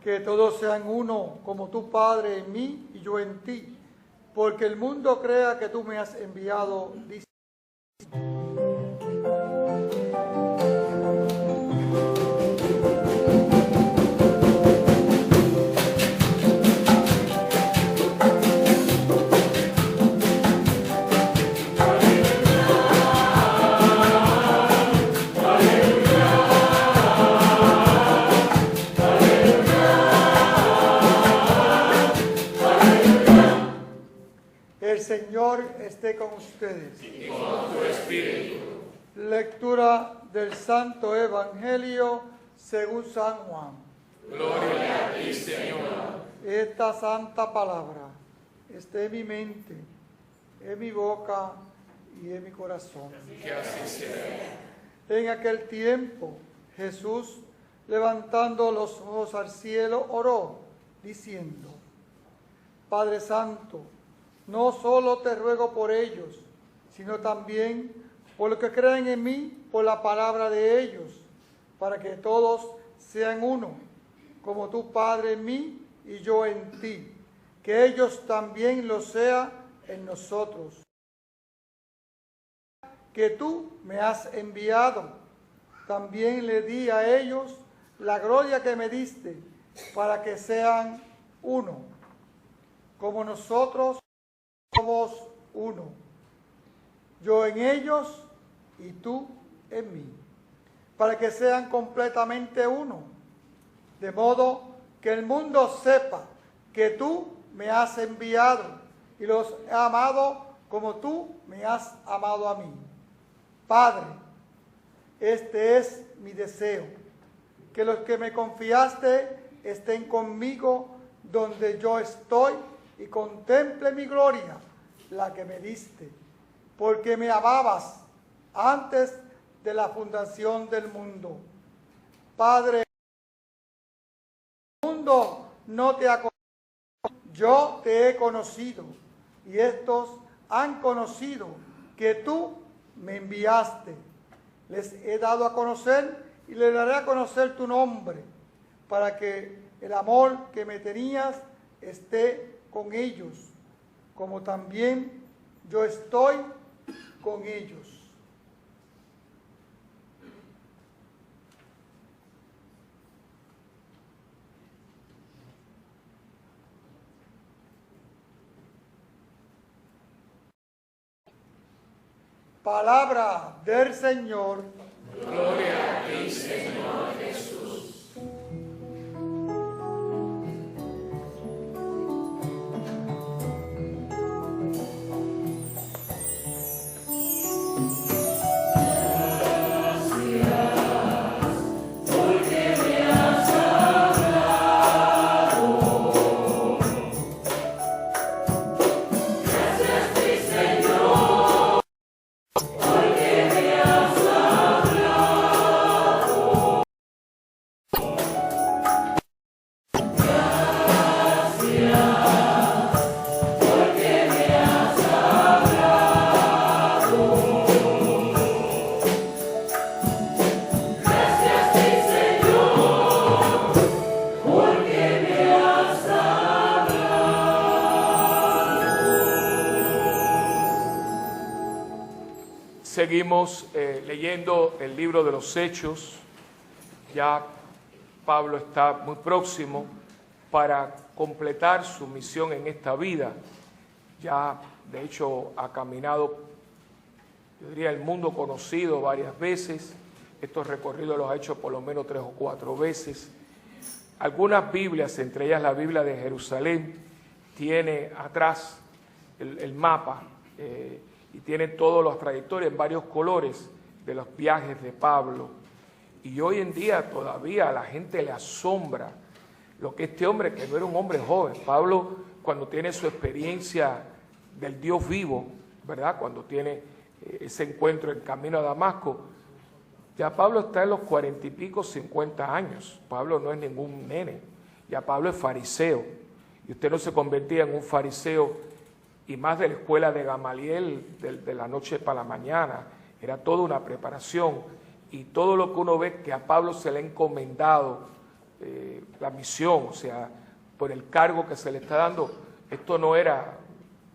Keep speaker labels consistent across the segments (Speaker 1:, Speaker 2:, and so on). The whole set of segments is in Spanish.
Speaker 1: que todos sean uno, como tu Padre en mí y yo en ti, porque el mundo crea que tú me has enviado, dice. El Señor esté con ustedes.
Speaker 2: Y con tu espíritu.
Speaker 1: Lectura del Santo Evangelio según San Juan.
Speaker 2: Gloria a ti, Señor.
Speaker 1: Esta santa palabra esté en mi mente, en mi boca y en mi corazón.
Speaker 2: Que así sea.
Speaker 1: En aquel tiempo, Jesús, levantando los ojos al cielo, oró, diciendo: Padre Santo, no solo te ruego por ellos, sino también por los que creen en mí, por la palabra de ellos, para que todos sean uno, como tu Padre en mí y yo en ti, que ellos también lo sean en nosotros. Que tú me has enviado, también le di a ellos la gloria que me diste, para que sean uno, como nosotros somos uno, yo en ellos y tú en mí, para que sean completamente uno, de modo que el mundo sepa que tú me has enviado y los he amado como tú me has amado a mí. Padre, este es mi deseo, que los que me confiaste estén conmigo donde yo estoy y contemple mi gloria, la que me diste, porque me amabas antes de la fundación del mundo. Padre, el mundo no te ha conocido, yo te he conocido, y estos han conocido que tú me enviaste. Les he dado a conocer y les daré a conocer tu nombre, para que el amor que me tenías esté con ellos, como también yo estoy con ellos. Palabra del Señor.
Speaker 2: Gloria a ti, Señor Jesús. Seguimos leyendo el libro de los Hechos. Ya Pablo está muy próximo para completar su misión en esta vida. Ya, de hecho, ha caminado, yo diría, el mundo conocido varias veces. Estos recorridos los ha hecho por lo menos 3 o 4 veces. Algunas Biblias, entre ellas la Biblia de Jerusalén, tiene atrás el mapa y tiene todas las trayectorias en varios colores de los viajes de Pablo. Y hoy en día todavía a la gente le asombra lo que este hombre, que no era un hombre joven, Pablo, cuando tiene su experiencia del Dios vivo, ¿verdad? Cuando tiene ese encuentro en camino a Damasco, ya Pablo está en los 40 y pico, 50 años. Pablo no es ningún nene, ya Pablo es fariseo. Y usted no se convertía en un fariseo, y más de la escuela de Gamaliel, de la noche para la mañana. Era toda una preparación. Y todo lo que uno ve que a Pablo se le ha encomendado la misión, o sea, por el cargo que se le está dando. Esto no era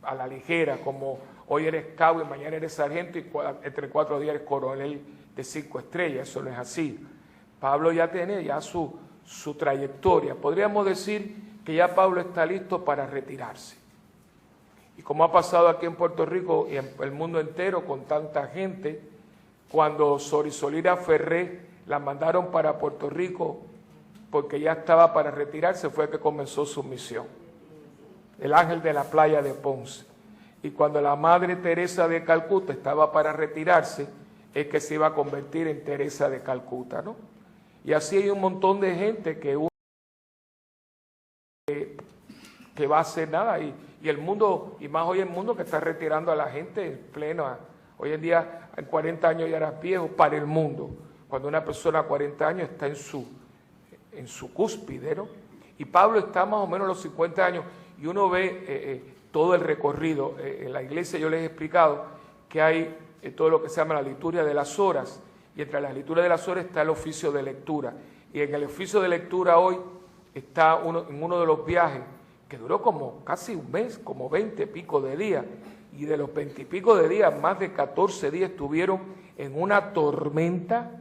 Speaker 2: a la ligera, como hoy eres cabo y mañana eres sargento y entre 4 días eres coronel de 5 estrellas. Eso no es así. Pablo ya tiene ya su trayectoria. Podríamos decir que ya Pablo está listo para retirarse. Y como ha pasado aquí en Puerto Rico y en el mundo entero con tanta gente, cuando Sorisolira Ferré la mandaron para Puerto Rico porque ya estaba para retirarse, fue que comenzó su misión. El ángel de la playa de Ponce. Y cuando la Madre Teresa de Calcuta estaba para retirarse, es que se iba a convertir en Teresa de Calcuta, ¿no? Y así hay un montón de gente que va a hacer nada. Y el mundo, y más hoy el mundo que está retirando a la gente en pleno. Hoy en día, en 40 años ya eras viejo para el mundo. Cuando una persona a 40 años está en su cúspide, ¿no? Y Pablo está más o menos a los 50 años y uno ve todo el recorrido. En la iglesia yo les he explicado que hay todo lo que se llama la liturgia de las horas, y entre las liturgias de las horas está el oficio de lectura. Y en el oficio de lectura hoy está en uno de los viajes que duró como casi un mes, como 20 y pico de días, y de los 20 y pico de días, más de 14 días estuvieron en una tormenta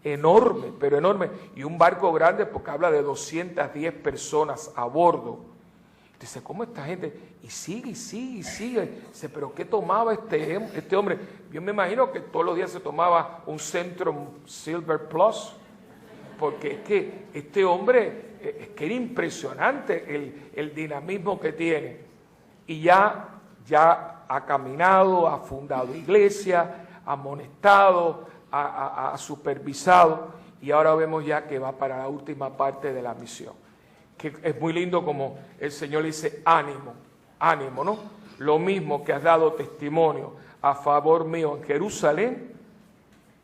Speaker 2: enorme, pero enorme, y un barco grande porque habla de 210 personas a bordo. Dice, ¿cómo esta gente? Y sigue, y sigue, y sigue. Dice, ¿pero qué tomaba este hombre? Yo me imagino que todos los días se tomaba un Centrum Silver Plus, porque es que este hombre, es que era impresionante el dinamismo que tiene. Y ya ha caminado, ha fundado iglesia, ha amonestado, ha supervisado, y ahora vemos ya que va para la última parte de la misión. Que es muy lindo como el Señor le dice, ánimo, ánimo, ¿no? Lo mismo que has dado testimonio a favor mío en Jerusalén,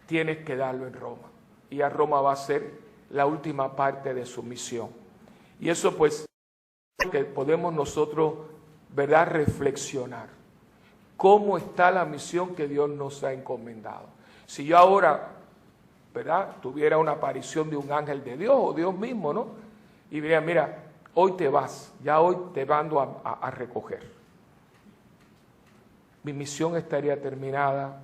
Speaker 2: tienes que darlo en Roma. Y a Roma va a ser la última parte de su misión. Y eso pues, que podemos nosotros, ¿verdad?, reflexionar. ¿Cómo está la misión que Dios nos ha encomendado? Si yo ahora, ¿verdad?, tuviera una aparición de un ángel de Dios o Dios mismo, ¿no?, y diría, mira, hoy te vas, ya hoy te mando a recoger. Mi misión estaría terminada,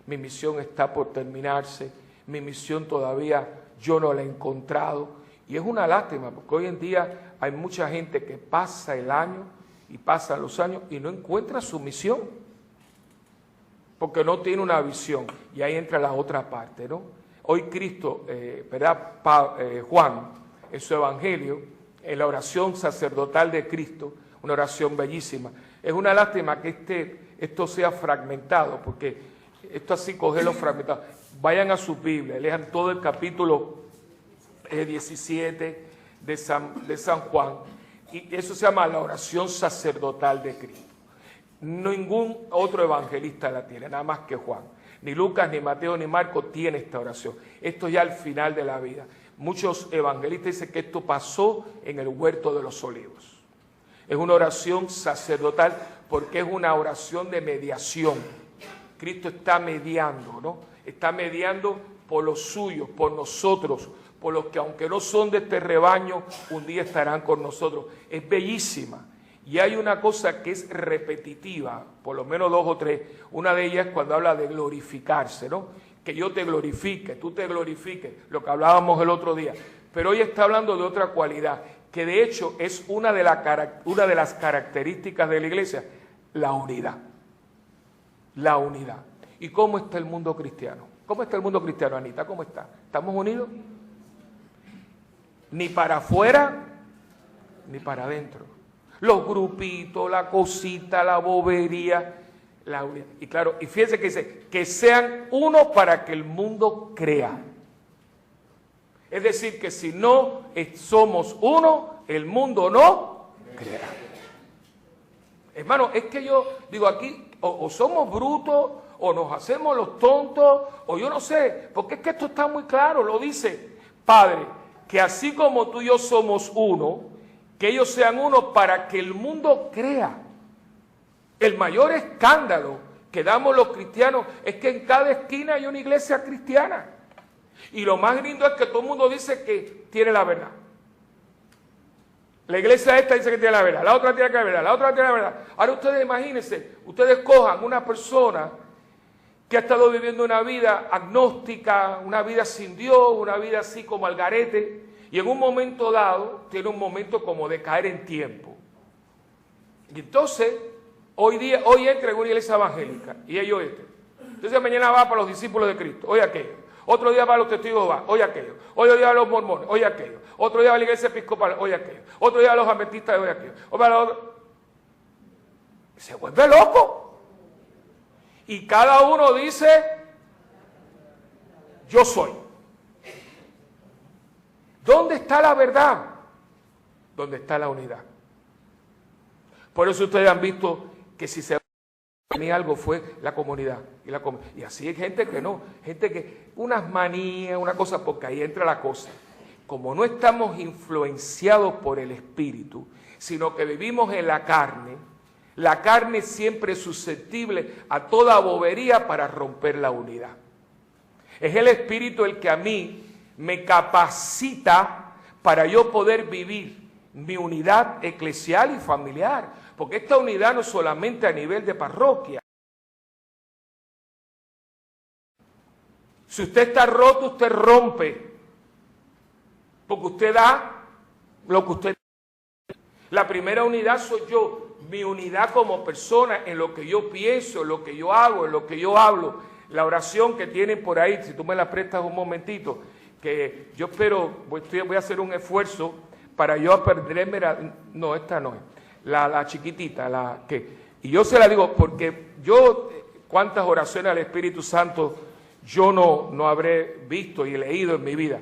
Speaker 2: mi misión está por terminarse, mi misión todavía yo no la he encontrado. Y es una lástima, porque hoy en día hay mucha gente que pasa el año y pasan los años y no encuentra su misión, porque no tiene una visión. Y ahí entra la otra parte, ¿no? Hoy Cristo, ¿verdad? Juan, en su evangelio, en la oración sacerdotal de Cristo, una oración bellísima. Es una lástima que esto sea fragmentado, porque esto así cogerlo fragmentado. Vayan a su Biblia, lean todo el capítulo 17 de San Juan, y eso se llama la oración sacerdotal de Cristo. Ningún otro evangelista la tiene, nada más que Juan. Ni Lucas, ni Mateo, ni Marcos tiene esta oración. Esto ya al final de la vida. Muchos evangelistas dicen que esto pasó en el huerto de los olivos. Es una oración sacerdotal porque es una oración de mediación. Cristo está mediando, ¿no? Está mediando por los suyos, por nosotros, por los que aunque no son de este rebaño, un día estarán con nosotros. Es bellísima. Y hay una cosa que es repetitiva, por lo menos 2 o 3. Una de ellas es cuando habla de glorificarse, ¿no? Que yo te glorifique, tú te glorifiques, lo que hablábamos el otro día. Pero hoy está hablando de otra cualidad, que de hecho es una de las características de la iglesia, la unidad. La unidad. ¿Y cómo está el mundo cristiano? ¿Cómo está el mundo cristiano, Anita? ¿Cómo está? ¿Estamos unidos? Ni para afuera, ni para adentro. Los grupitos, la cosita, la bobería, la unidad. Y claro, y fíjense que dice, que sean uno para que el mundo crea. Es decir, que si no somos uno, el mundo no crea. Hermano, es que yo digo aquí, o somos brutos, o nos hacemos los tontos, o yo no sé, porque es que esto está muy claro, lo dice, Padre, que así como tú y yo somos uno, que ellos sean uno para que el mundo crea. El mayor escándalo que damos los cristianos es que en cada esquina hay una iglesia cristiana. Y lo más lindo es que todo el mundo dice que tiene la verdad. La iglesia esta dice que tiene la verdad, la otra tiene la verdad, la otra tiene la verdad. Ahora ustedes imagínense, ustedes cojan una persona que ha estado viviendo una vida agnóstica, una vida sin Dios, una vida así como al garete, y en un momento dado tiene un momento como de caer en tiempo. Y entonces, hoy entra en una iglesia evangélica, y ellos entonces mañana va para los discípulos de Cristo, hoy aquello. Otro día va a los testigos de Jehová, hoy aquello. Otro día va a los mormones, hoy aquello. Otro día va a la iglesia episcopal, hoy aquello. Otro día va a los adventistas, hoy aquello. Se vuelve loco. Y cada uno dice, yo soy. ¿Dónde está la verdad? ¿Dónde está la unidad? Por eso ustedes han visto que si se tenía algo fue la comunidad. Y así hay gente que no, gente que unas manías, una cosa, porque ahí entra la cosa. Como no estamos influenciados por el Espíritu, sino que vivimos en la carne siempre es susceptible a toda bobería para romper la unidad. Es el Espíritu el que a mí me capacita para yo poder vivir mi unidad eclesial y familiar. Porque esta unidad no es solamente a nivel de parroquia. Si usted está roto, usted rompe. Porque usted da lo que usted da. La primera unidad soy yo. Mi unidad como persona en lo que yo pienso, en lo que yo hago, en lo que yo hablo. La oración que tienen por ahí, si tú me la prestas un momentito, que yo espero, voy a hacer un esfuerzo para yo aprenderme. No, esta no es. La chiquitita, y yo se la digo porque yo, cuántas oraciones al Espíritu Santo yo no habré visto y leído en mi vida,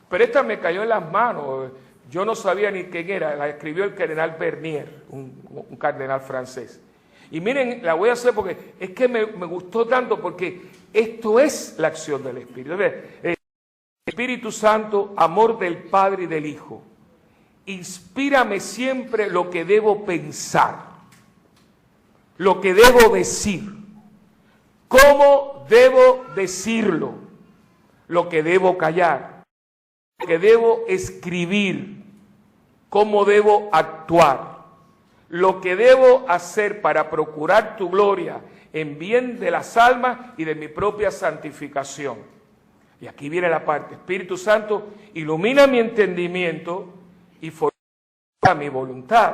Speaker 2: pero esta me cayó en las manos, yo no sabía ni quién era, la escribió el cardenal Bernier, un cardenal francés, y miren, la voy a hacer porque es que me gustó tanto, porque esto es la acción del Espíritu. El Espíritu Santo, amor del Padre y del Hijo. Inspírame siempre lo que debo pensar, lo que debo decir, cómo debo decirlo, lo que debo callar, lo que debo escribir, cómo debo actuar, lo que debo hacer para procurar tu gloria en bien de las almas y de mi propia santificación. Y aquí viene la parte, Espíritu Santo, ilumina mi entendimiento y fortaleza mi voluntad.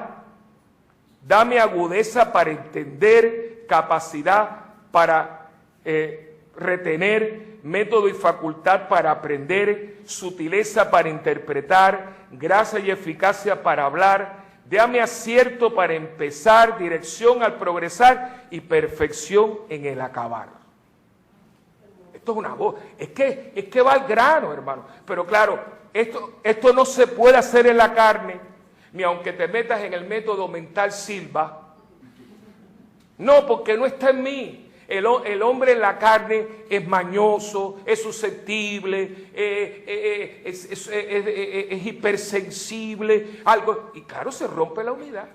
Speaker 2: Dame agudeza para entender, capacidad para retener, método y facultad para aprender, sutileza para interpretar, gracia y eficacia para hablar. Dame acierto para empezar, dirección al progresar y perfección en el acabar. Esto es una voz, es que va al grano, hermano. Pero claro, esto no se puede hacer en la carne, ni aunque te metas en el método mental Silva. No, porque no está en mí. El hombre en la carne es mañoso, es susceptible, es hipersensible, algo, y claro, se rompe la unidad.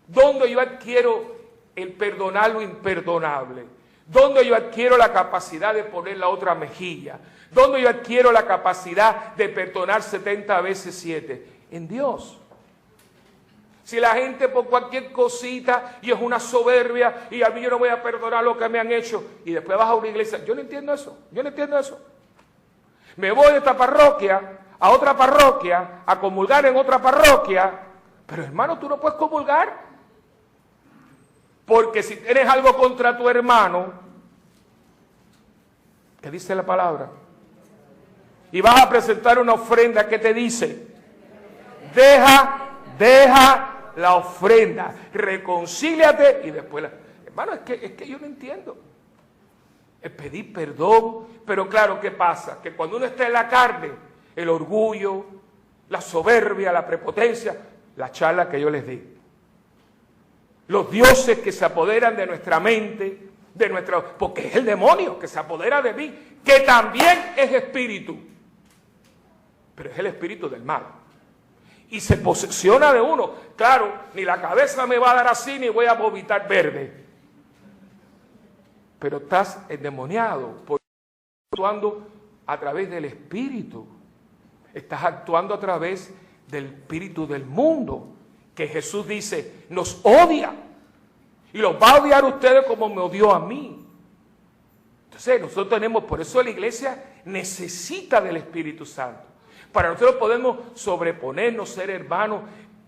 Speaker 2: ¿Dónde yo adquiero el perdonar lo imperdonable? ¿Dónde yo adquiero la capacidad de poner la otra mejilla? ¿Dónde yo adquiero la capacidad de perdonar 70 veces 7? En Dios. Si la gente por cualquier cosita y es una soberbia y a mí yo no voy a perdonar lo que me han hecho y después vas a una iglesia, yo no entiendo eso, Me voy de esta parroquia a otra parroquia a comulgar en otra parroquia, pero hermano, tú no puedes comulgar. Porque si tienes algo contra tu hermano, ¿qué dice la palabra? Y vas a presentar una ofrenda, ¿qué te dice? Deja la ofrenda, reconcíliate y después Hermano, es que yo no entiendo. Es pedir perdón, pero claro, ¿qué pasa? Que cuando uno está en la carne, el orgullo, la soberbia, la prepotencia, la charla que yo les di. Los dioses que se apoderan de nuestra mente, porque es el demonio que se apodera de mí, que también es espíritu, pero es el espíritu del mal. Y se posesiona de uno. Claro, ni la cabeza me va a dar así, ni voy a vomitar verde. Pero estás endemoniado, porque estás actuando a través del espíritu. Estás actuando a través del espíritu del mundo, que Jesús dice, nos odia. Y los va a odiar a ustedes como me odió a mí. Entonces nosotros tenemos, por eso la iglesia necesita del Espíritu Santo. Para nosotros podemos sobreponernos, ser hermanos,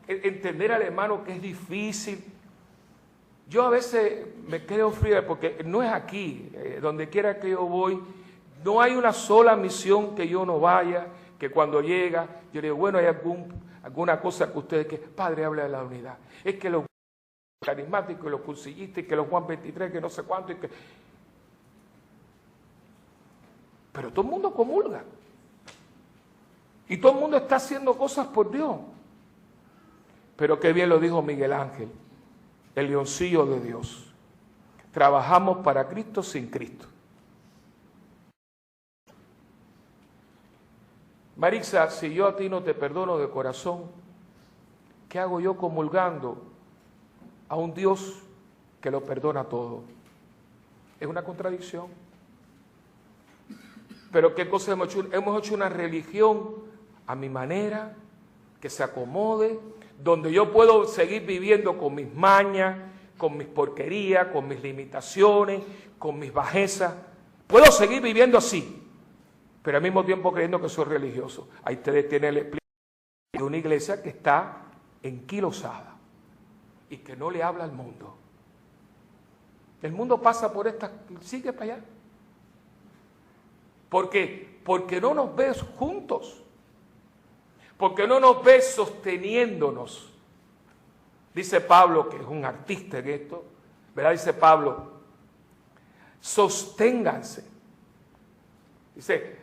Speaker 2: entender al hermano que es difícil. Yo a veces me quedo frío porque no es aquí, donde quiera que yo voy, no hay una sola misión que yo no vaya, que cuando llega, yo digo, bueno, hay alguna cosa que ustedes, que Padre habla de la unidad. Es que los carismáticos, y los cursillistas, y que los Juan 23, que no sé cuánto, y que... Pero todo el mundo comulga. Y todo el mundo está haciendo cosas por Dios. Pero qué bien lo dijo Miguel Ángel, el leoncillo de Dios. Trabajamos para Cristo sin Cristo. Marixa, si yo a ti no te perdono de corazón, ¿qué hago yo comulgando a un Dios que lo perdona todo? Es una contradicción. Pero ¿qué cosa hemos hecho? Hemos hecho una religión a mi manera, que se acomode, donde yo puedo seguir viviendo con mis mañas, con mis porquerías, con mis limitaciones, con mis bajezas. Puedo seguir viviendo así, pero al mismo tiempo creyendo que soy religioso. Ahí ustedes tienen el explicación de una iglesia que está enquilosada y que no le habla al mundo. El mundo pasa por esta, sigue para allá. ¿Por qué? Porque no nos ves juntos. Porque no nos ves sosteniéndonos. Dice Pablo, que es un artista en esto, ¿verdad? Dice Pablo, sosténganse. Dice,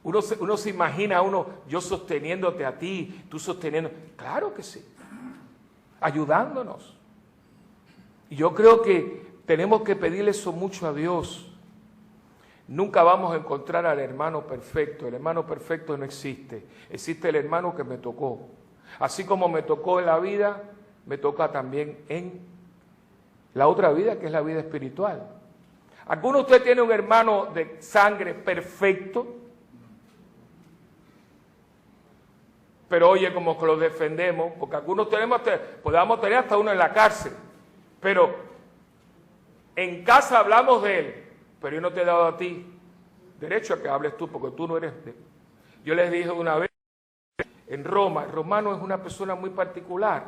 Speaker 2: uno se imagina yo sosteniéndote a ti, tú sosteniendo. Claro que sí. Ayudándonos. Y yo creo que tenemos que pedirle eso mucho a Dios. Nunca vamos a encontrar al hermano perfecto. El hermano perfecto no existe. Existe el hermano que me tocó. Así como me tocó en la vida, me toca también en la otra vida, que es la vida espiritual. ¿Alguno de ustedes tiene un hermano de sangre perfecto? Pero oye, como que lo defendemos, porque algunos podamos tener hasta uno en la cárcel. Pero en casa hablamos de él. Pero yo no te he dado a ti derecho a que hables tú, porque tú no eres de... Yo les dije una vez, en Roma, el romano es una persona muy particular.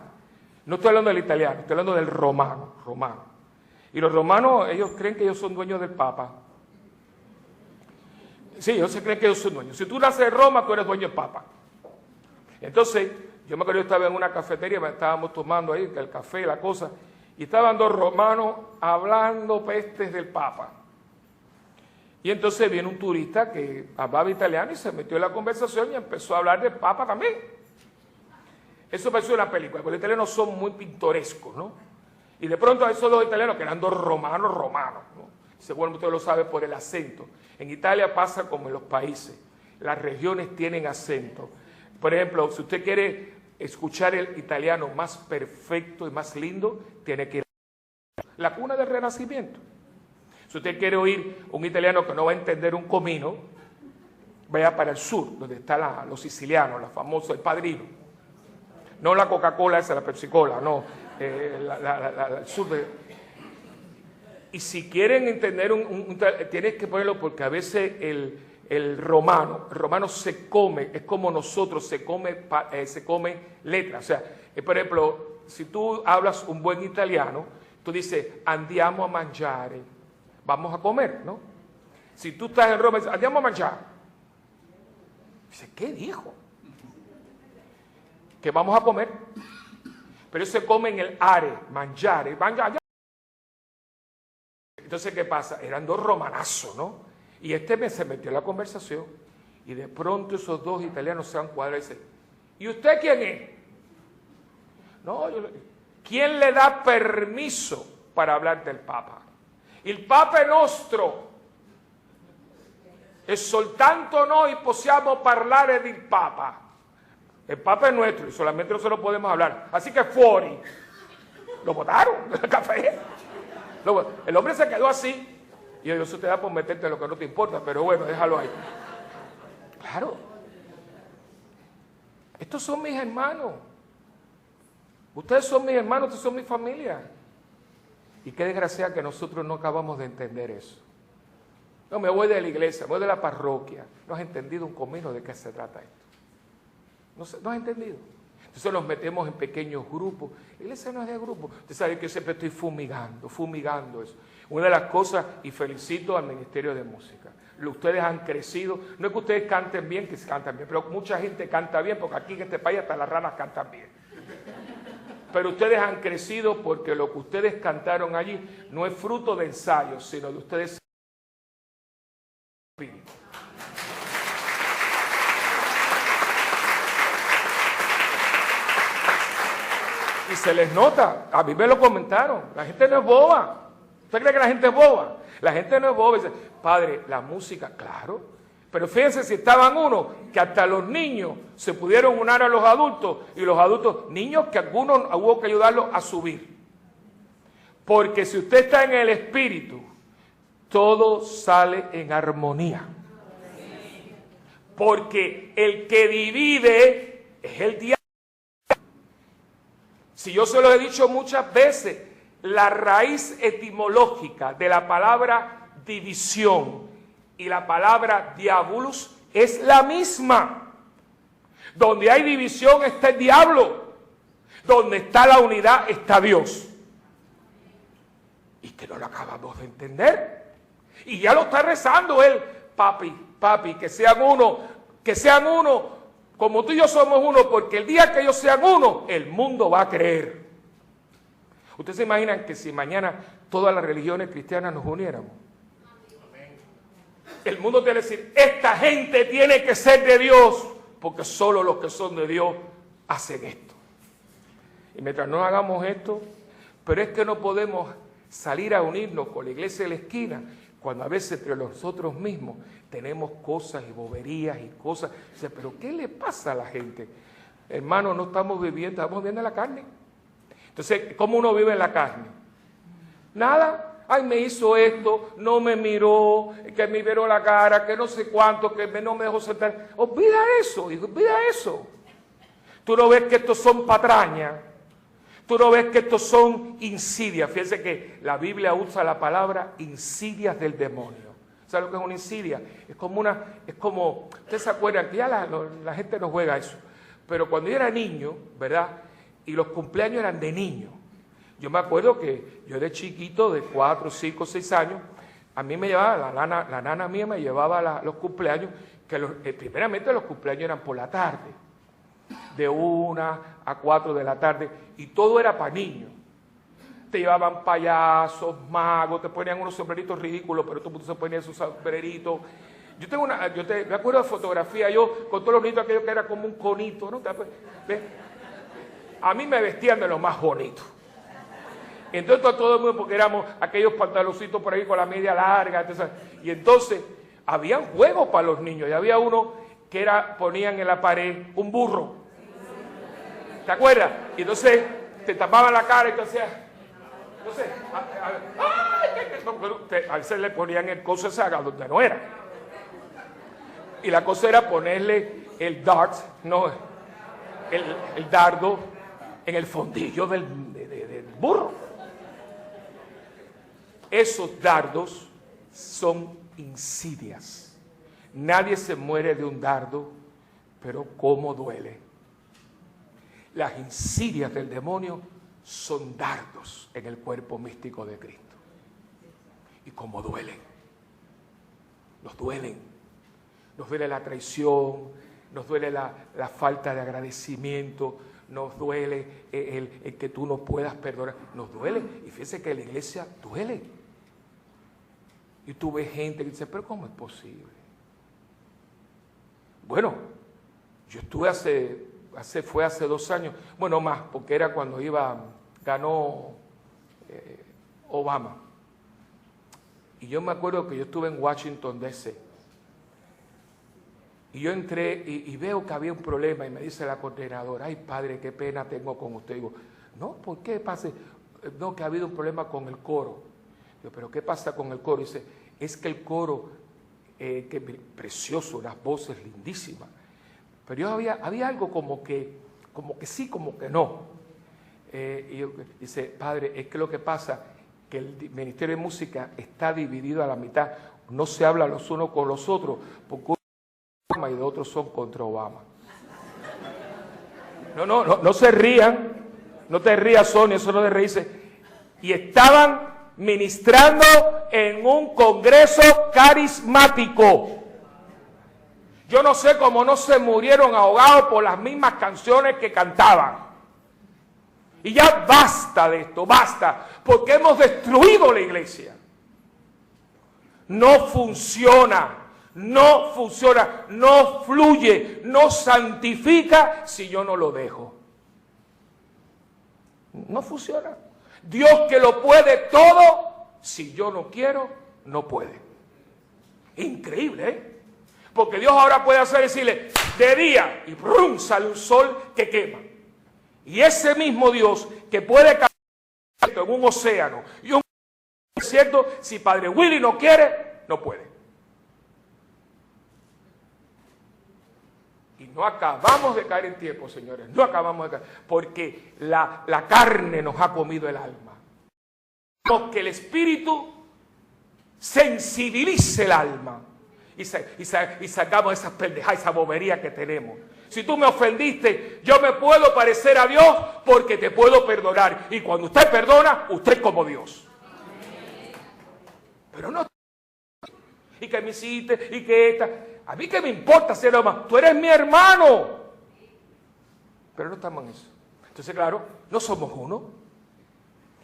Speaker 2: No estoy hablando del italiano, estoy hablando del romano. Y los romanos, ellos creen que ellos son dueños del Papa. Sí, ellos se creen que ellos son dueños. Si tú naces en Roma, tú eres dueño del Papa. Entonces, yo me acuerdo, yo estaba en una cafetería, estábamos tomando ahí el café, la cosa, y estaban dos romanos hablando pestes del Papa. Y entonces viene un turista que hablaba italiano y se metió en la conversación y empezó a hablar del Papa también. Eso pareció una película, porque los italianos son muy pintorescos, ¿no? Y de pronto a esos dos italianos, que eran dos romanos, ¿no? Según usted lo sabe por el acento. En Italia pasa como en los países. Las regiones tienen acento. Por ejemplo, si usted quiere escuchar el italiano más perfecto y más lindo, tiene que ir a la cuna del Renacimiento. Si usted quiere oír un italiano que no va a entender un comino, vaya para el sur, donde están los sicilianos, los famosos, el Padrino. No la Coca-Cola, esa es la Pepsi-Cola, no. El sur de... Y si quieren entender, tienes que ponerlo porque a veces el romano se come, es como nosotros, se come letras. O sea, por ejemplo, si tú hablas un buen italiano, tú dices, andiamo a mangiare. Vamos a comer, ¿no? Si tú estás en Roma y dices, andiamo a mangiare. Dice, ¿qué dijo? Que vamos a comer. Pero se come en el are, mangiare. Entonces, ¿qué pasa? Eran dos romanazos, ¿no? Y se metió en la conversación. Y de pronto esos dos italianos se han cuadrado y dicen, ¿y usted quién es? No, ¿quién le da permiso para hablar del Papa? Il Papa è nostro e soltanto noi possiamo parlare del Papa. El Papa es nuestro y solamente nosotros podemos hablar. Así que fuori. Lo botaron del café. El hombre se quedó así. Y yo, eso te da por meterte en lo que no te importa, pero bueno, déjalo ahí. Claro. Estos son mis hermanos. Ustedes son mis hermanos, ustedes son mi familia. Y qué desgracia que nosotros no acabamos de entender eso. No, me voy de la iglesia, me voy de la parroquia. No has entendido un comino de qué se trata esto. No has entendido. Entonces nos metemos en pequeños grupos. La iglesia no es de grupo. Usted sabe que yo siempre estoy fumigando eso. Una de las cosas, y felicito al Ministerio de Música. Ustedes han crecido. No es que ustedes canten bien, que cantan bien, pero mucha gente canta bien, porque aquí en este país hasta las ranas cantan bien. Pero ustedes han crecido porque lo que ustedes cantaron allí no es fruto de ensayos, sino de ustedes. Y se les nota, a mí me lo comentaron, la gente no es boba. ¿Usted cree que la gente es boba? La gente no es boba. Dice, padre, la música, claro. Pero fíjense si estaban unos que hasta los niños se pudieron unir a los adultos, y los adultos, niños que algunos hubo que ayudarlos a subir. Porque si usted está en el espíritu, todo sale en armonía. Porque el que divide es el diablo. Si yo se lo he dicho muchas veces, la raíz etimológica de la palabra división y la palabra diabolus es la misma. Donde hay división está el diablo. Donde está la unidad está Dios. Y que no lo acabamos de entender. Y ya lo está rezando él. Papi, que sean uno, como tú y yo somos uno, porque el día que ellos sean uno, el mundo va a creer. ¿Ustedes se imaginan que si mañana todas las religiones cristianas nos uniéramos? El mundo tiene que decir, esta gente tiene que ser de Dios, porque solo los que son de Dios hacen esto. Y mientras no hagamos esto, pero es que no podemos salir a unirnos con la iglesia de la esquina, cuando a veces entre nosotros mismos tenemos cosas y boberías y cosas. Dice, pero ¿qué le pasa a la gente? Hermano, no estamos viviendo, estamos viviendo en la carne. Entonces, ¿cómo uno vive en la carne? Nada. Ay, me hizo esto, no me miró, que me miró la cara, que no sé cuánto, que no me dejó sentar. Olvida eso, olvida eso. Tú no ves que estos son patrañas. Tú no ves que estos son insidias. Fíjense que la Biblia usa la palabra insidias del demonio. ¿Sabe lo que es una insidia? Es como, ustedes se acuerdan que ya la gente no juega eso. Pero cuando yo era niño, ¿verdad? Y los cumpleaños eran de niños. Yo me acuerdo que yo de chiquito, de 4, 5, 6 años, a mí me llevaba, la nana mía me llevaba los cumpleaños, que primeramente los cumpleaños eran por la tarde, de 1 a 4 de la tarde, y todo era para niños. Te llevaban payasos, magos, te ponían unos sombreritos ridículos, pero todo el mundo se ponía esos sombreritos. Me acuerdo de fotografía, yo con todos los niños aquellos que era como un conito, ¿no? ¿Ves? A mí me vestían de lo más bonito. Entonces todo el mundo, porque éramos aquellos pantaloncitos por ahí con la media larga, y entonces habían juegos para los niños, y había uno que ponían en la pared un burro. ¿Te acuerdas? Y entonces te tapaban la cara y te hacías, no sé, a veces le ponían el coso ese donde no era. Y la cosa era ponerle el dart, no, el dardo en el fondillo del burro. Esos dardos son insidias. Nadie se muere de un dardo, pero cómo duele. Las insidias del demonio son dardos en el cuerpo místico de Cristo. Y cómo duelen. Nos duelen. Nos duele la traición, nos duele la falta de agradecimiento, nos duele el que tú no puedas perdonar. Nos duele. Y fíjense que la iglesia duele. Y tú ves gente que dice, pero ¿cómo es posible? Bueno, yo estuve fue hace 2 años, bueno más, porque era cuando ganó Obama. Y yo me acuerdo que yo estuve en Washington, D.C. Y yo entré y veo que había un problema y me dice la coordinadora, ay padre, qué pena tengo con usted. Digo, no, ¿por qué pasa? No, que ha habido un problema con el coro. Digo, pero ¿qué pasa con el coro? Dice, es que el coro, que precioso, las voces lindísimas, Pero había algo como que sí, como que no. Y yo, dice, padre, es que lo que pasa que el Ministerio de Música está dividido a la mitad. No se habla los unos con los otros, porque uno es Obama y de otros son contra Obama. No se rían, no te rías, Sonia, eso no de reírse. Y estaban ministrando en un congreso carismático. Yo no sé cómo no se murieron ahogados por las mismas canciones que cantaban. Y ya basta de esto, basta, porque hemos destruido la iglesia. No funciona, no fluye, no santifica si yo no lo dejo. No funciona. Dios que lo puede todo, si yo no quiero, no puede. Increíble, ¿eh? Porque Dios ahora puede decirle, de día, y ¡brum!, sale un sol que quema. Y ese mismo Dios que puede cambiar en un océano y un desierto, si Padre Willy no quiere, no puede. Y no acabamos de caer en tiempo, señores, no acabamos de caer, porque la carne nos ha comido el alma. Que el Espíritu sensibilice el alma y sacamos esas pendejadas, esa bobería que tenemos. Si tú me ofendiste, yo me puedo parecer a Dios porque te puedo perdonar. Y cuando usted perdona, usted es como Dios. Pero no. Y que me hiciste, y que esta. A mí que me importa ser hermano. Tú eres mi hermano. Pero no estamos en eso. Entonces, claro, no somos uno.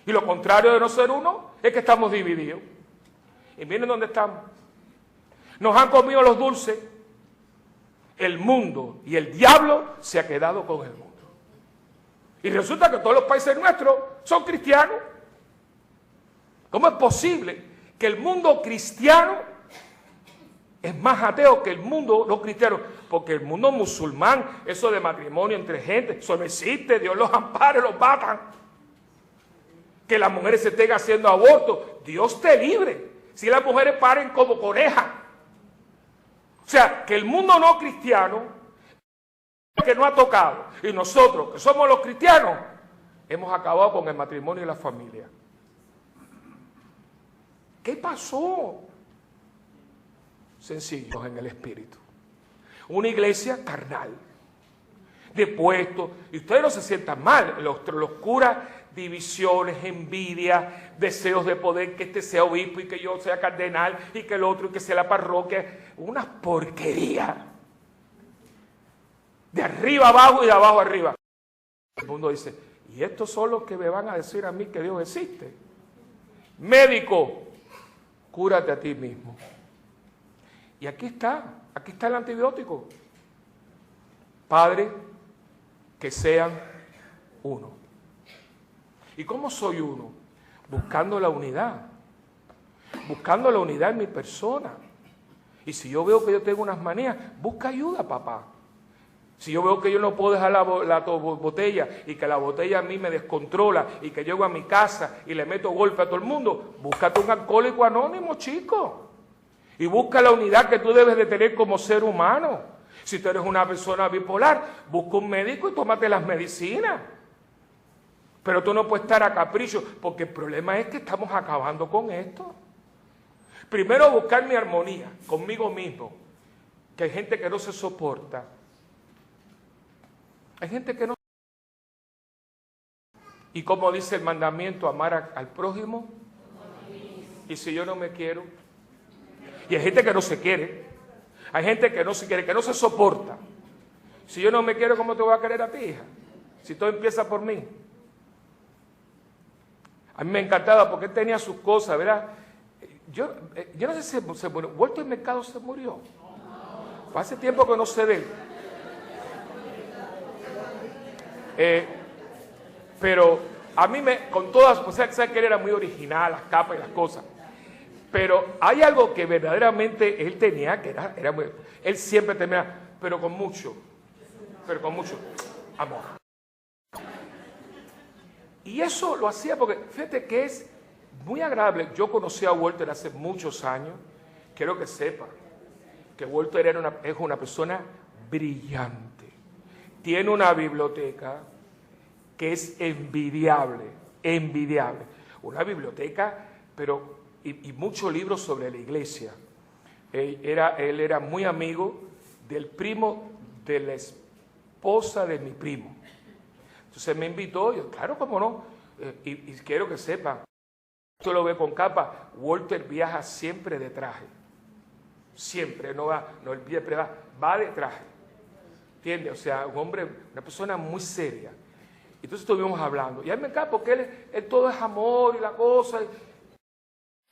Speaker 2: Y lo contrario de no ser uno es que estamos divididos. Y miren dónde estamos. Nos han comido los dulces. El mundo y el diablo se ha quedado con el mundo. Y resulta que todos los países nuestros son cristianos. ¿Cómo es posible que el mundo cristiano es más ateo que el mundo no cristiano? Porque el mundo musulmán, eso de matrimonio entre gente, eso no existe. Dios los ampare, los matan. Que las mujeres se estén haciendo aborto, Dios te libre. Si las mujeres paren como conejas. O sea, que el mundo no cristiano, que no ha tocado, y nosotros, que somos los cristianos, hemos acabado con el matrimonio y la familia. ¿Qué pasó? Sencillos en el espíritu. Una iglesia carnal, de puestos, y ustedes no se sientan mal, los curas, divisiones, envidia, deseos de poder, que este sea obispo y que yo sea cardenal y que el otro y que sea la parroquia, una porquería. De arriba abajo y de abajo arriba. El mundo dice, ¿y estos son los que me van a decir a mí que Dios existe? Médico, cúrate a ti mismo. Y aquí está el antibiótico. Padre, que sean uno. ¿Y cómo soy uno? Buscando la unidad. Buscando la unidad en mi persona. Y si yo veo que yo tengo unas manías, busca ayuda, papá. Si yo veo que yo no puedo dejar la botella y que la botella a mí me descontrola y que llego a mi casa y le meto golpe a todo el mundo, búscate un alcohólico anónimo, chico. Y busca la unidad que tú debes de tener como ser humano. Si tú eres una persona bipolar, busca un médico y tómate las medicinas. Pero tú no puedes estar a capricho, porque el problema es que estamos acabando con esto. Primero buscar mi armonía conmigo mismo, que hay gente que no se soporta. Hay gente que no. Y como dice el mandamiento, amar al prójimo. Y si yo no me quiero. Y hay gente que no se quiere. Hay gente que no se quiere, que no se soporta. Si yo no me quiero, ¿cómo te voy a querer a ti, hija? Si todo empieza por mí. A mí me encantaba porque él tenía sus cosas, ¿verdad? Yo no sé si se murió. Walter Mercado se murió. Hace tiempo que no sé de él. Pero a mí con todas, o sea, que él era muy original, las capas y las cosas. Pero hay algo que verdaderamente él tenía, que era muy, él siempre tenía, pero con mucho amor. Y eso lo hacía porque, fíjate que es muy agradable. Yo conocí a Walter hace muchos años. Quiero que sepa que Walter es una persona brillante. Tiene una biblioteca que es envidiable, envidiable. Una biblioteca, pero y muchos libros sobre la iglesia. Él era muy amigo del primo de la esposa de mi primo. Entonces me invitó, yo, claro, cómo no, y quiero que sepan, esto lo ve con capa, Walter viaja siempre de traje, siempre, no va de traje, ¿entiendes? O sea, un hombre, una persona muy seria. Entonces estuvimos hablando, y a mí me encanta porque él todo es amor y la cosa,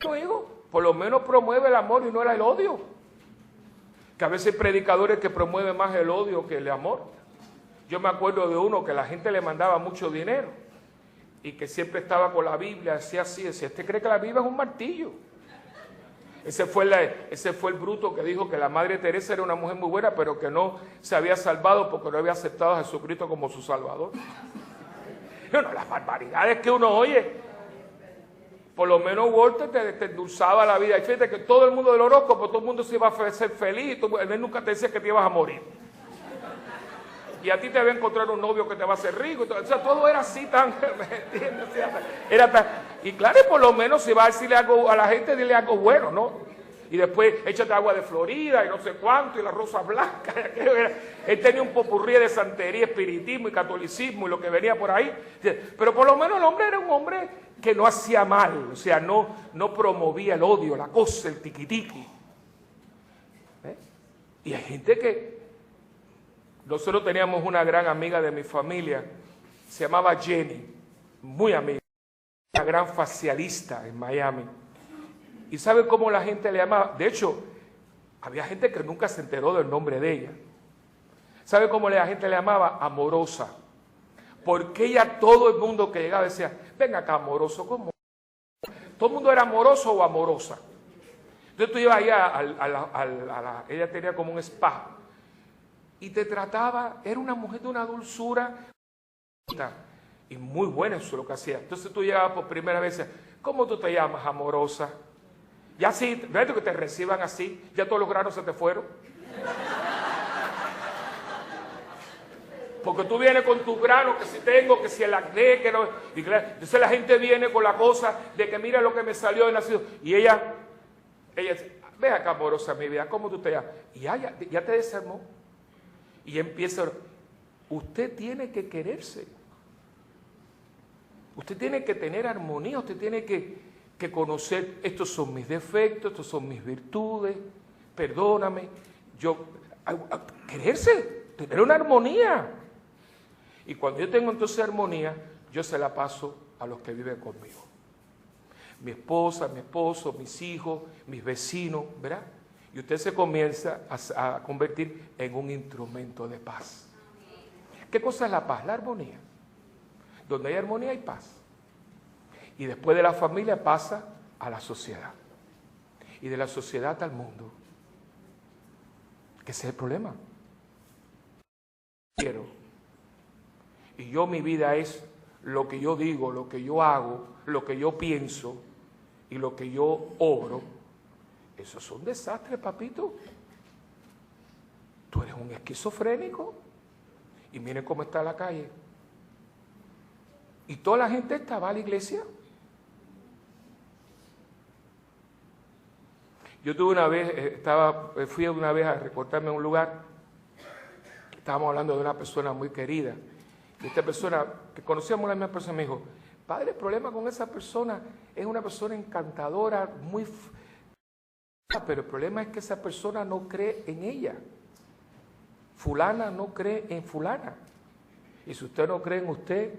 Speaker 2: yo digo, por lo menos promueve el amor y no el odio, que a veces hay predicadores que promueven más el odio que el amor. Yo me acuerdo de uno que la gente le mandaba mucho dinero y que siempre estaba con la Biblia, decía así, decía, ¿usted cree que la Biblia es un martillo? Ese fue el bruto que dijo que la Madre Teresa era una mujer muy buena, pero que no se había salvado porque no había aceptado a Jesucristo como su Salvador. No, las barbaridades que uno oye. Por lo menos Walter te endulzaba la vida. Y fíjate que todo el mundo del horóscopo, todo el mundo se iba a ser feliz, él nunca te decía que te ibas a morir. Y a ti te va a encontrar un novio que te va a hacer rico. O sea, todo era así tan, ¿me entiendes? Era tan, y claro, por lo menos si va a decirle algo a la gente, dile algo bueno, ¿no? Y después échate agua de Florida y no sé cuánto, y la rosa blanca. Él tenía un popurrí de santería, espiritismo y catolicismo y lo que venía por ahí. Pero por lo menos el hombre era un hombre que no hacía mal, o sea, no promovía el odio, la cosa, el tiquitiqui. Y hay gente que... Nosotros teníamos una gran amiga de mi familia, se llamaba Jenny, muy amiga, una gran facialista en Miami. ¿Y sabe cómo la gente le llamaba? De hecho, había gente que nunca se enteró del nombre de ella. ¿Sabe cómo la gente le llamaba? Amorosa. Porque ella, todo el mundo que llegaba decía, venga acá, amoroso, ¿cómo? Todo el mundo era amoroso o amorosa. Entonces tú ibas allá, ella tenía como un spa. Y te trataba, era una mujer de una dulzura y muy buena, eso es lo que hacía. Entonces tú llegabas por primera vez, ¿cómo tú te llamas, amorosa? Ya sí, ¿ves que te reciban así? Ya todos los granos se te fueron. Porque tú vienes con tus granos, que si tengo, que si el acné, que no. Y claro, entonces la gente viene con la cosa de que mira lo que me salió de nacido. Y ella dice, ve acá, amorosa, mi vida, ¿cómo tú te llamas? Y ya te desarmó. Y empieza, usted tiene que quererse. Usted tiene que tener armonía, usted tiene que conocer, estos son mis defectos, estos son mis virtudes, perdóname. Quererse, tener una armonía. Y cuando yo tengo entonces armonía, yo se la paso a los que viven conmigo. Mi esposa, mi esposo, mis hijos, mis vecinos, ¿verdad? Y usted se comienza a convertir en un instrumento de paz. ¿Qué cosa es la paz? La armonía. Donde hay armonía hay paz. Y después de la familia pasa a la sociedad. Y de la sociedad al mundo. Que ese es el problema. Quiero. Y mi vida es lo que yo digo, lo que yo hago, lo que yo pienso y lo que yo obro. Eso es un desastre, papito. Tú eres un esquizofrénico. Y miren cómo está la calle. Y toda la gente va a la iglesia. Yo tuve una vez, fui una vez a recortarme en un lugar. Estábamos hablando de una persona muy querida. Y esta persona, que conocíamos la misma persona, me dijo, padre, el problema con esa persona es una persona encantadora, muy... Pero el problema es que esa persona no cree en ella. Fulana no cree en fulana. Y si usted no cree en usted,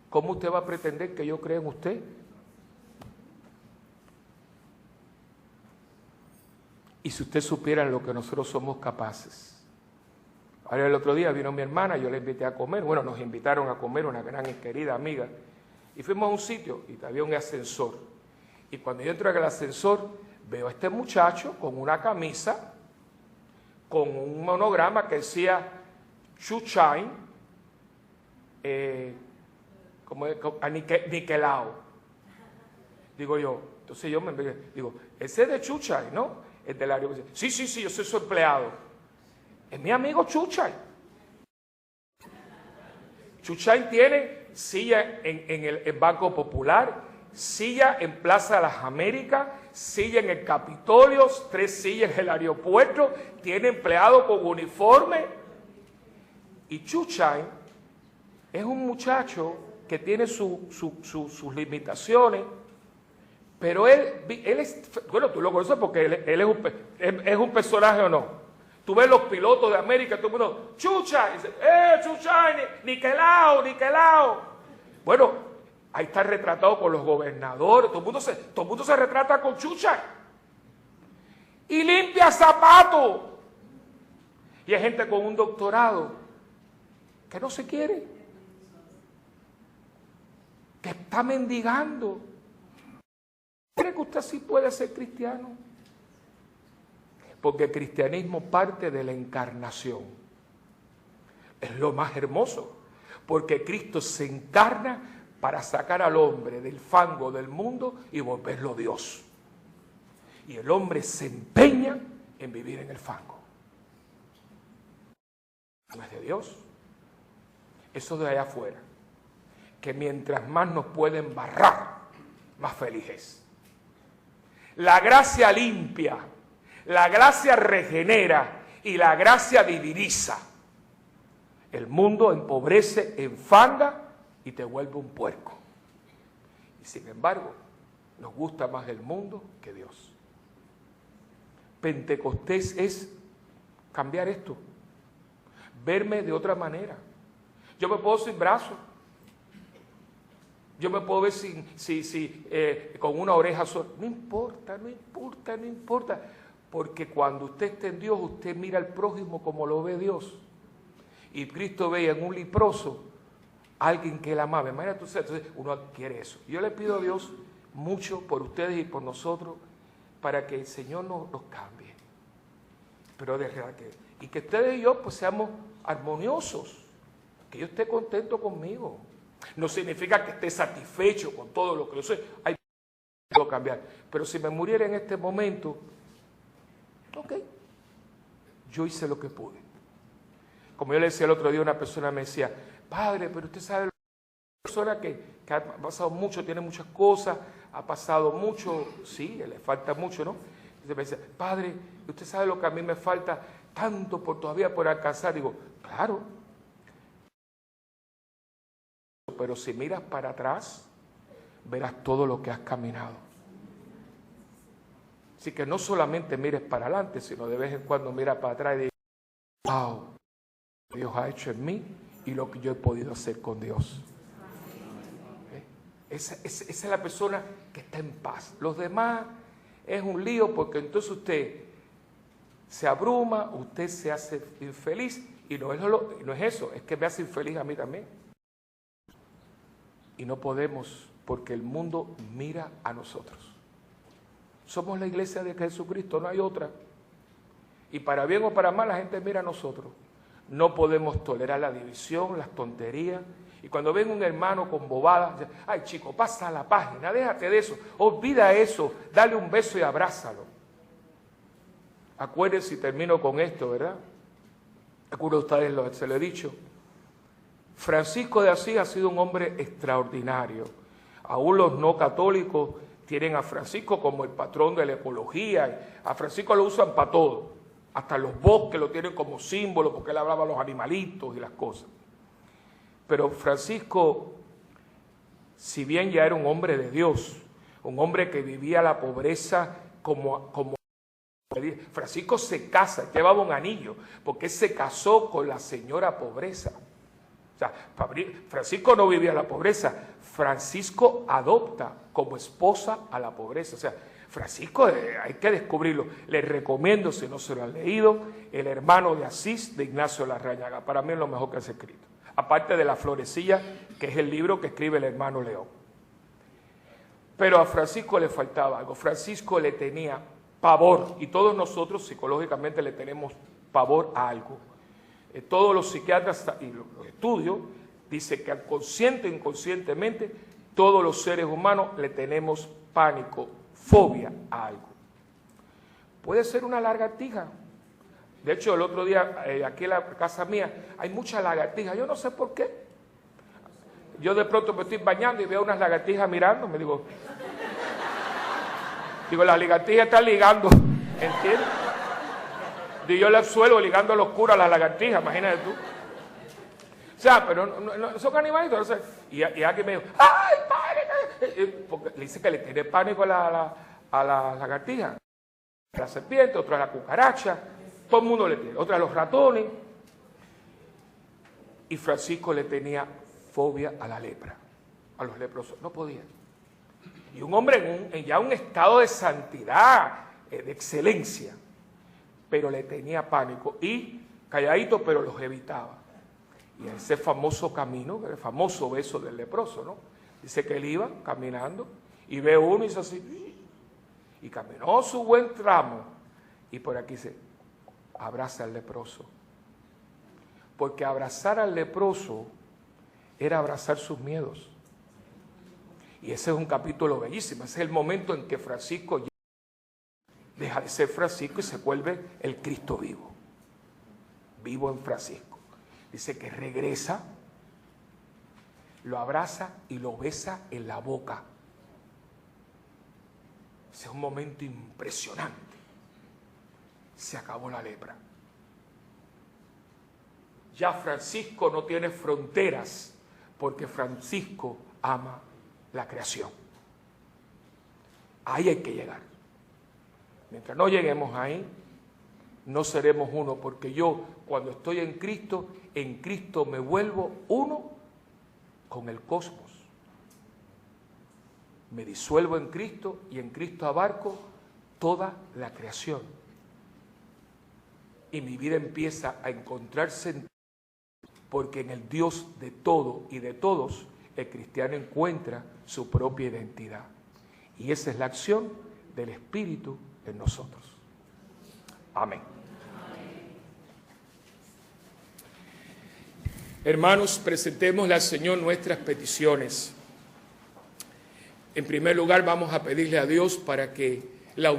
Speaker 2: ¿cómo usted va a pretender que yo crea en usted? Y si usted supiera lo que nosotros somos capaces. Ahora el otro día vino mi hermana, yo la invité a comer. Bueno, nos invitaron a comer, una gran y querida amiga. Y fuimos a un sitio y había un ascensor. Y cuando yo entro en el ascensor, veo a este muchacho con una camisa, con un monograma que decía Chuchain, niquelao. Digo yo, entonces yo digo, ese es de Chuchain, ¿no? El del área. Sí, yo soy su empleado. Es mi amigo Chuchay. Chuchay tiene silla en el Banco Popular, silla en Plaza de las Américas, silla en el Capitolio, 3 sillas en el aeropuerto, tiene empleado con uniforme. Y Chuchay es un muchacho que tiene sus limitaciones, pero él es, bueno, tú lo conoces porque él es un personaje o no. Tú ves los pilotos de América, todo el mundo, Chuchay, dice, Chuchay, Niquelao. Bueno, ahí está retratado con los gobernadores, todo el mundo se retrata con Chuchay. Y limpia zapatos. Y hay gente con un doctorado que no se quiere, que está mendigando. ¿Cree que usted sí puede ser cristiano? Porque el cristianismo parte de la encarnación. Es lo más hermoso, porque Cristo se encarna para sacar al hombre del fango del mundo y volverlo Dios. Y el hombre se empeña en vivir en el fango. No es de Dios. Eso de allá afuera. Que mientras más nos pueden barrar, más feliz es. La gracia limpia, la gracia regenera y la gracia diviniza. El mundo empobrece, enfanga y te vuelve un puerco. Y sin embargo, nos gusta más el mundo que Dios. Pentecostés es cambiar esto, verme de otra manera. Yo me puedo sin brazos, yo me puedo ver con una oreja sola. No importa, porque cuando usted esté en Dios, usted mira al prójimo como lo ve Dios. Y Cristo veía en un leproso alguien que él amaba. Imagínate usted, entonces uno adquiere eso. Yo le pido a Dios mucho por ustedes y por nosotros, para que el Señor nos cambie. Pero de verdad y que ustedes y yo pues seamos armoniosos, que yo esté contento conmigo. No significa que esté satisfecho con todo lo que yo soy. Hay que cambiar. Pero si me muriera en este momento, ok, yo hice lo que pude. Como yo le decía el otro día, una persona me decía, padre, pero usted sabe, una persona que ha pasado mucho, tiene muchas cosas, ha pasado mucho, sí, le falta mucho, ¿no? Entonces me decía, padre, usted sabe lo que a mí me falta tanto todavía por alcanzar. Digo, claro. Pero si miras para atrás, verás todo lo que has caminado. Así que no solamente mires para adelante, sino de vez en cuando mira para atrás y dices, wow, Dios ha hecho en mí y lo que yo he podido hacer con Dios. Esa es la persona que está en paz. Los demás es un lío, porque entonces usted se abruma, usted se hace infeliz, y no es eso, es que me hace infeliz a mí también. Y no podemos, porque el mundo mira a nosotros. Somos la iglesia de Jesucristo, no hay otra. Y para bien o para mal la gente mira a nosotros. No podemos tolerar la división, las tonterías. Y cuando ven un hermano con bobadas, ay chico, pasa la página, déjate de eso, olvida eso, dale un beso y abrázalo. Acuérdense, y termino con esto, ¿verdad? Algunos de ustedes se lo he dicho. Francisco de Asís ha sido un hombre extraordinario. Aún los no católicos tienen a Francisco como el patrón de la ecología. A Francisco lo usan para todo. Hasta los bosques lo tienen como símbolo, porque él hablaba a los animalitos y las cosas. Pero Francisco, si bien ya era un hombre de Dios, un hombre que vivía la pobreza como Francisco se casa, llevaba un anillo, porque él se casó con la señora pobreza. O sea, Francisco no vivía la pobreza, Francisco adopta como esposa a la pobreza. O sea, Francisco hay que descubrirlo. Les recomiendo, si no se lo han leído, El hermano de Asís de Ignacio Larrañaga. Para mí es lo mejor que se ha escrito. Aparte de La florecilla, que es el libro que escribe el hermano León. Pero a Francisco le faltaba algo. Francisco le tenía pavor, y todos nosotros psicológicamente le tenemos pavor a algo. Todos los psiquiatras y los estudios dicen que consciente e inconscientemente todos los seres humanos le tenemos pánico, fobia a algo. Puede ser una lagartija, De hecho, el otro día, aquí en la casa mía, hay muchas lagartijas. Yo no sé por qué. Yo de pronto me estoy bañando y veo unas lagartijas mirando. Me digo, las lagartijas están ligando. ¿Entiendes? Y yo le absuelvo ligando los curas a las lagartijas, imagínate tú. O sea, pero no son animalitos. O sea, y aquí me dijo, ¡ay, padre! Porque le dice que le tiene pánico a la lagartija. A la serpiente, otro a la cucaracha. Todo el mundo le tiene. Otro a los ratones. Y Francisco le tenía fobia a la lepra, a los leprosos. No podía. Y un hombre en ya un estado de santidad, de excelencia, pero le tenía pánico y calladito, pero los evitaba. Y ese famoso camino, el famoso beso del leproso, ¿no? Dice que él iba caminando y ve uno y dice así, y caminó su buen tramo, y por aquí dice, abraza al leproso. Porque abrazar al leproso era abrazar sus miedos. Y ese es un capítulo bellísimo, ese es el momento en que Francisco deja de ser Francisco y se vuelve el Cristo vivo. Vivo en Francisco. Dice que regresa, lo abraza y lo besa en la boca. Ese es un momento impresionante. Se acabó la lepra. Ya Francisco no tiene fronteras porque Francisco ama la creación. Ahí hay que llegar. Mientras no lleguemos ahí, no seremos uno, porque yo, cuando estoy en Cristo me vuelvo uno con el cosmos. Me disuelvo en Cristo y en Cristo abarco toda la creación. Y mi vida empieza a encontrar sentido, porque en el Dios de todo y de todos, el cristiano encuentra su propia identidad. Y esa es la acción del Espíritu en nosotros. Amén. Hermanos, presentémosle al Señor nuestras peticiones. En primer lugar, vamos a pedirle a Dios para que la